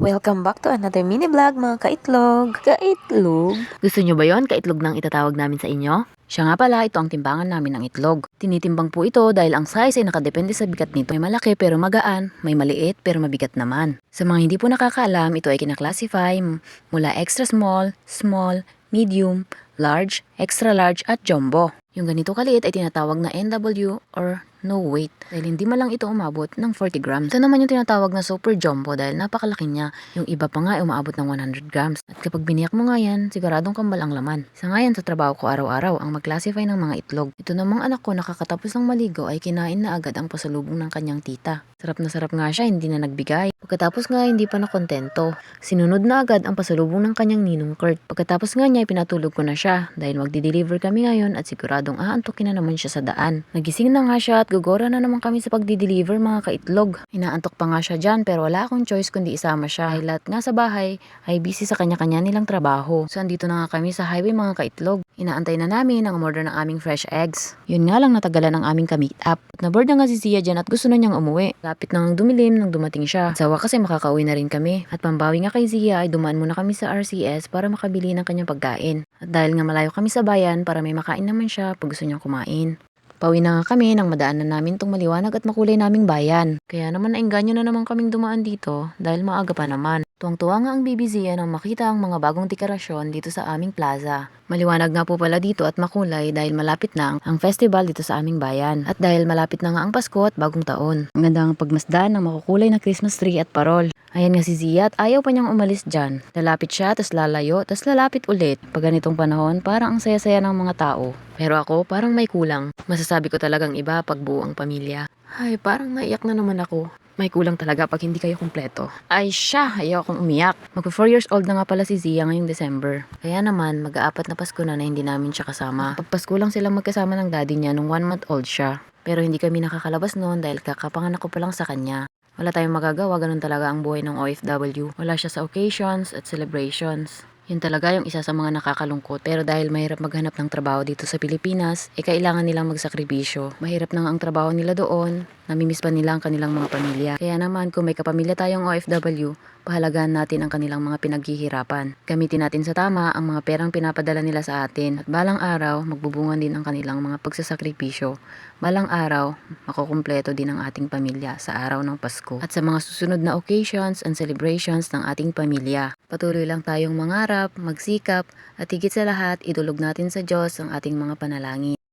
Welcome back to another mini vlog mga kaitlog. Kaitlog? Gusto nyo ba yon? Kaitlog nang itatawag namin sa inyo? Siya nga pala, ito ang timbangan namin ng itlog. Tinitimbang po ito dahil ang size ay nakadepende sa bigat nito. May malaki pero magaan, may maliit pero mabigat naman. Sa mga hindi po nakakaalam, ito ay kinaklasify mula extra small, small, medium, large, extra large at jumbo. Yung ganito kaliit ay tinatawag na NW or no weight dahil hindi man lang ito umabot ng 40 grams. Ito naman yung tinatawag na super jumbo dahil napakalaki niya. Yung iba pa nga ay umaabot ng 100 grams. At kapag biniyak mo nga yan, siguradong kambal ang laman. Isa nga yan sa trabaho ko araw-araw ang mag-classify ng mga itlog. Ito namang anak ko nakakatapos ng maligo ay kinain na agad ang pasalubong ng kanyang tita. Sarap na sarap nga siya, hindi na nagbigay. Pagkatapos nga hindi pa nakontento. Sinunod na agad ang pasalubong ng kanyang ninong Kurt. Pagkatapos nga niya pinatulog ko na siya dahil magdi-deliver kami ngayon at siguradong aantukin na naman siya sa daan. Nagising na nga siya at gugora na naman kami sa pagdi-deliver mga kaitlog. Inaantok pa nga siya dyan pero wala akong choice kundi isama siya. Dahil lahat nga sa bahay ay busy sa kanya-kanya nilang trabaho. So andito na nga kami sa highway mga kaitlog. Inaantay na namin ang order ng aming fresh eggs. Yun nga lang natagalan ang aming ka-meet up. Naboard na nga si Zia dyan at gusto na niyang umuwi. Lapit nang dumilim nang dumating siya. Sawa kasi makakauwi na rin kami. At pambawi nga kay Zia ay dumaan muna kami sa RCS para makabili ng kanyang pagkain. At dahil nga malayo kami sa bayan para may makain naman siya pag gusto niyang kumain. Pauwi na nga kami nang madaanan namin tong maliwanag at makulay naming bayan. Kaya naman naengganyo na naman kaming dumaan dito dahil maaga pa naman. Tuwang-tuwa nga ang Baby Zia nang makita ang mga bagong dekorasyon dito sa aming plaza. Maliwanag nga po pala dito at makulay dahil malapit na ang festival dito sa aming bayan. At dahil malapit na nga ang Pasko at bagong taon. Ang ganda ang pagmasdan ng makukulay na Christmas tree at parol. Ayan nga si Zia at ayaw pa niyang umalis dyan. Lalapit siya, tas lalayo, tas lalapit ulit. Pag ganitong panahon, parang ang saya-saya ng mga tao. Pero ako, parang may kulang. Masasabi ko talagang iba pag buo ang pamilya. Ay, parang naiyak na naman ako. May kulang talaga pag hindi kayo kumpleto. Ay siya, ayaw akong umiyak. Mag 4 years old na nga pala si Zia ngayong December. Kaya naman, mag-aapat na Pasko na hindi namin siya kasama. Pag Pasko lang silang magkasama ng daddy niya nung 1 month old siya. Pero hindi kami nakakalabas noon dahil kakapanganak ko pa lang sa kanya. Wala tayong magagawa, ganun talaga ang buhay ng OFW. Wala siya sa occasions at celebrations. Yun talaga yung isa sa mga nakakalungkot. Pero dahil mahirap maghanap ng trabaho dito sa Pilipinas, kailangan nilang magsakripisyo. Mahirap na nga ang trabaho nila doon, namimiss pa nila ang kanilang mga pamilya. Kaya naman kung may kapamilya tayong OFW, pahalagaan natin ang kanilang mga pinaghihirapan. Gamitin natin sa tama ang mga perang pinapadala nila sa atin. At balang araw, magbubungan din ang kanilang mga pagsasakripisyo. Balang araw, makukumpleto din ang ating pamilya sa araw ng Pasko. At sa mga susunod na occasions and celebrations ng ating pamilya. Patuloy lang tayong mangarap, magsikap, at higit sa lahat, idulog natin sa Diyos ang ating mga panalangin.